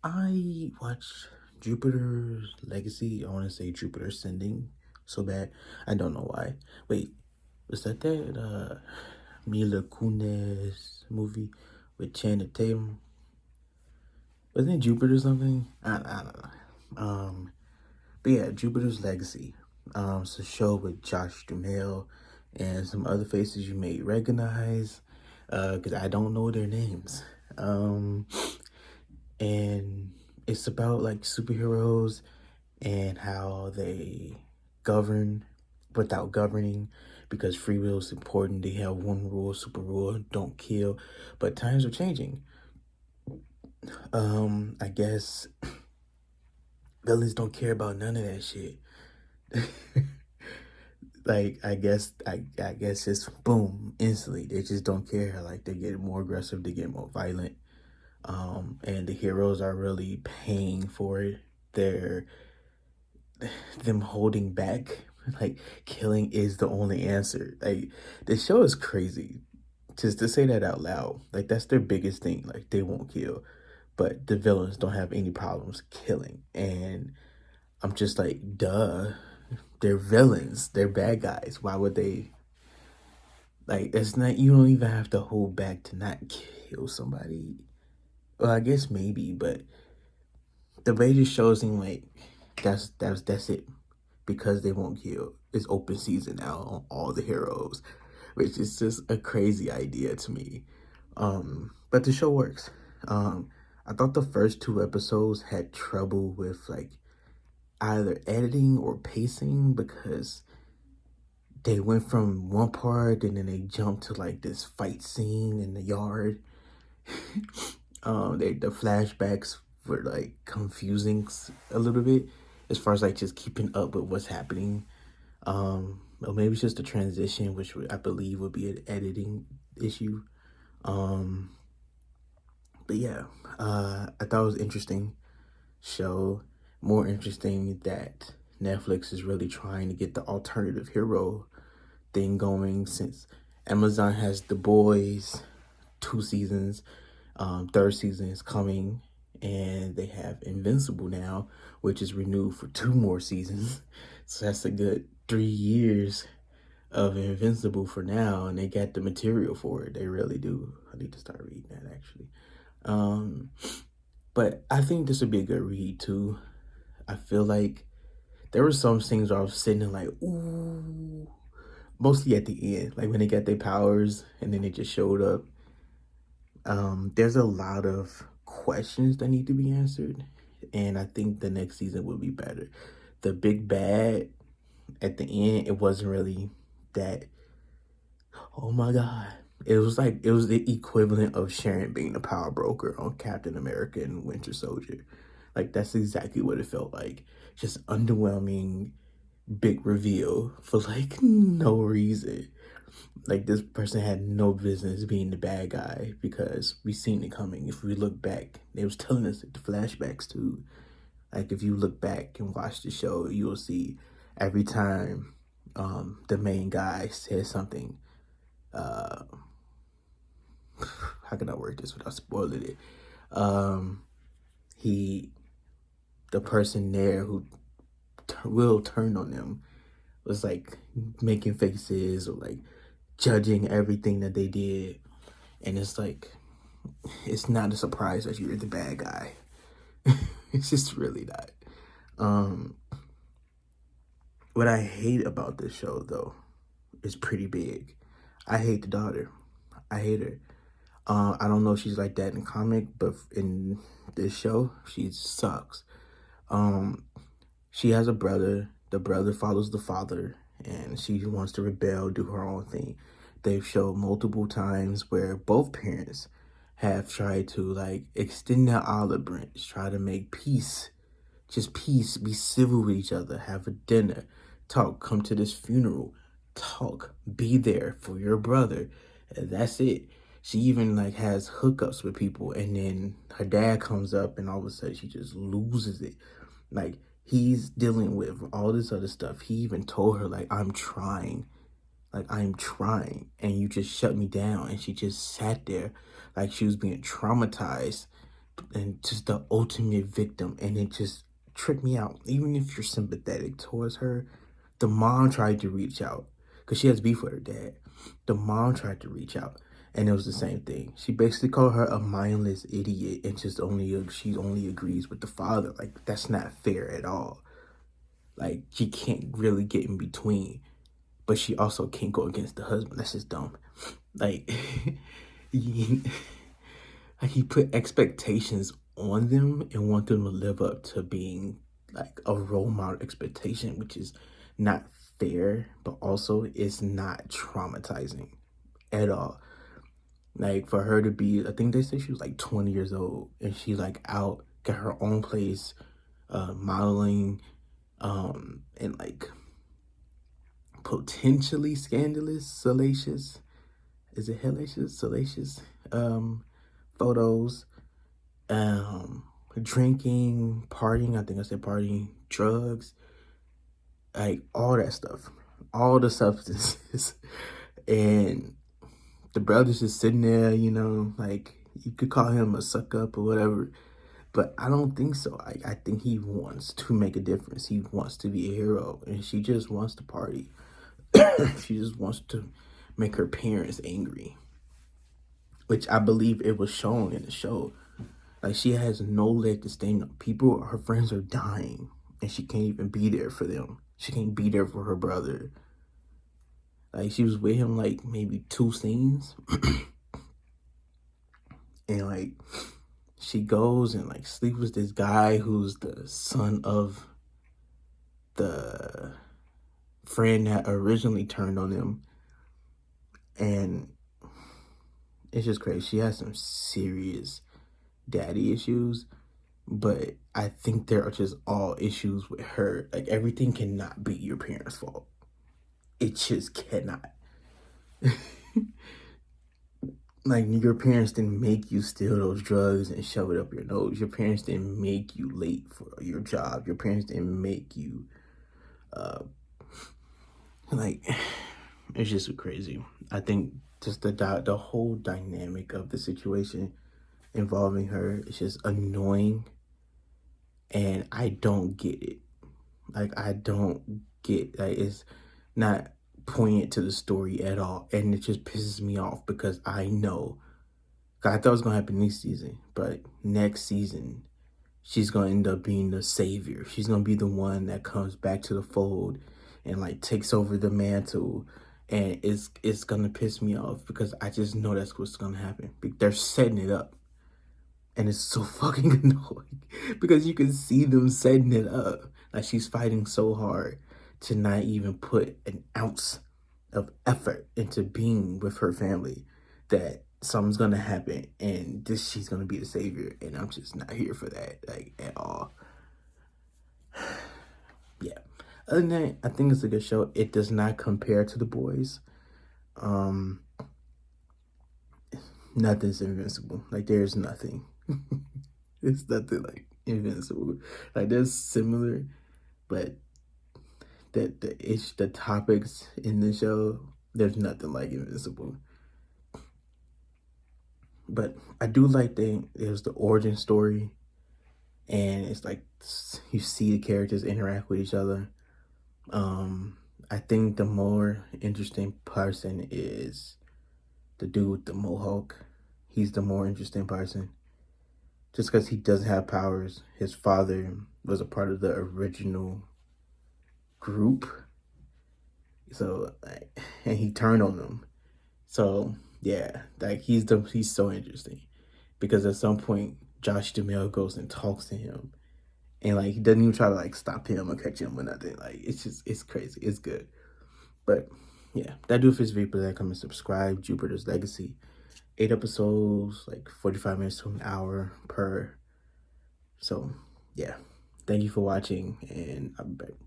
I watched Jupiter's Legacy. I want to say Jupiter Ascending so bad. I don't know why. Wait, was that Mila Kunis movie with Channing Tatum? Wasn't it Jupiter something? I don't know. But yeah, Jupiter's Legacy. It's a show with Josh Duhamel and some other faces you may recognize, because I don't know their names. Um, and it's about like superheroes and how they govern without governing, because free will is important. They have one rule, super rule, don't kill. But times are changing. I guess villains don't care about none of that shit. Like I guess just boom, instantly. They just don't care. Like they get more aggressive, they get more violent. And the heroes are really paying for it. They're them holding back. Like killing is the only answer. Like the show is crazy. Just to say that out loud. Like that's their biggest thing. Like they won't kill. But the villains don't have any problems killing. And I'm just like, duh. They're villains. They're bad guys. Why would they, like, it's not, you don't even have to hold back to not kill somebody. Well, I guess maybe, but the way this show seems like that's it. Because they won't kill. It's open season now on all the heroes, which is just a crazy idea to me. But the show works. I thought the first two episodes had trouble with like either editing or pacing, because they went from one part and then they jumped to like this fight scene in the yard. The flashbacks were like confusing a little bit as far as like just keeping up with what's happening. Or maybe it's just a transition, which I believe would be an editing issue. Um, but yeah, I thought it was interesting show. More interesting that Netflix is really trying to get the alternative hero thing going, since Amazon has The Boys, 2 seasons. Third season is coming, and they have Invincible now, which is renewed for 2 more seasons. So that's a good 3 years of Invincible for now, and they got the material for it. They really do. I need to start reading that actually. Um, but I think this would be a good read too. I feel like there were some things where I was sitting there like, ooh, mostly at the end, like when they got their powers and then they just showed up. There's a lot of questions that need to be answered, and I think the next season will be better. The big bad at the end, it wasn't really that. Oh my god! It was the equivalent of Sharon being the power broker on Captain America and Winter Soldier. Like that's exactly what it felt like. Just underwhelming, big reveal for like no reason. Like this person had no business being the bad guy, because we seen it coming. If we look back, they was telling us the flashbacks too. Like if you look back and watch the show, you will see every time the main guy says something. Uh, how can I word this without spoiling it? Um, he, the person there who will turn on them, was like making faces or like judging everything that they did, and it's like it's not a surprise that you're the bad guy. It's just really not. Um, what I hate about this show though is pretty big. I hate the daughter. I hate her. I don't know if she's like that in comic, but in this show, she sucks. Um, she has a brother. The brother follows the father, and she wants to rebel, do her own thing. They've showed multiple times where both parents have tried to like extend their olive branch, try to make peace, just peace, be civil with each other, have a dinner, talk, come to this funeral, talk, be there for your brother. And that's it. She even like has hookups with people, and then her dad comes up and all of a sudden she just loses it. Like he's dealing with all this other stuff. He even told her like, I'm trying, and you just shut me down. And she just sat there like she was being traumatized. and just the ultimate victim, and it just tripped me out. Even if you're sympathetic towards her, the mom tried to reach out because she has beef with her dad. The mom tried to reach out, and it was the same thing. She basically called her a mindless idiot, and she only agrees with the father. Like, that's not fair at all. Like, she can't really get in between, but she also can't go against the husband. That's just dumb. Like, he, he put expectations on them and want them to live up to being like a role model expectation, which is not fair, but also it's not traumatizing at all. Like, for her to be, I think they said she was like 20 years old, and she like out, got her own place, modeling, and like potentially scandalous, salacious, is it hellacious, salacious, photos, drinking, partying, I think I said partying, drugs, like all that stuff, all the substances. And the brother's just sitting there, you know, like, you could call him a suck up or whatever, but I don't think so. I think he wants to make a difference. He wants to be a hero, and she just wants to party. She just wants to make her parents angry, which I believe it was shown in the show. Like, she has no leg to stand on. People, her friends are dying, and she can't even be there for them. She can't be there for her brother. Like, she was with him like maybe 2 scenes. And like, she goes and like sleeps with this guy who's the son of the friend that originally turned on him. And it's just crazy. She has some serious daddy issues, but I think there are just all issues with her. Like, everything cannot be your parents' fault. It just cannot. Like, your parents didn't make you steal those drugs and shove it up your nose. Your parents didn't make you late for your job. Your parents didn't make you, like, it's just crazy. I think just the whole dynamic of the situation involving her is just annoying, and I don't get it. Like, I don't get, like, it's not poignant to the story at all, and it just pisses me off because I know, I thought it was gonna happen this season, but next season she's gonna end up being the savior. She's gonna be the one that comes back to the fold and like takes over the mantle, and it's gonna piss me off because I just know that's what's gonna happen. They're setting it up, and it's so fucking annoying because you can see them setting it up. Like, she's fighting so hard to not even put an ounce of effort into being with her family that something's gonna happen, and she's gonna be the savior, and I'm just not here for that, like, at all. Yeah. Other than that, I think it's a good show. It does not compare to The Boys. Nothing's invincible. Like, there's nothing. It's nothing like invincible. Like, there's similar, but the topics in the show, there's nothing like Invincible. But I do like there's the origin story, and it's like you see the characters interact with each other. I think the more interesting person is the dude with the mohawk. He's the more interesting person. Just because he doesn't have powers. His father was a part of the original group. So, like, and he turned on them. So, yeah, like, he's so interesting. Because at some point, Josh Duhamel goes and talks to him. And, like, he doesn't even try to, like, stop him or catch him or nothing. Like, it's crazy. It's good. But, yeah, that do it for this video. Please like, comment, subscribe. Jupiter's Legacy. 8 episodes, like 45 minutes to an hour per. So, yeah. Thank you for watching, and I'll be back.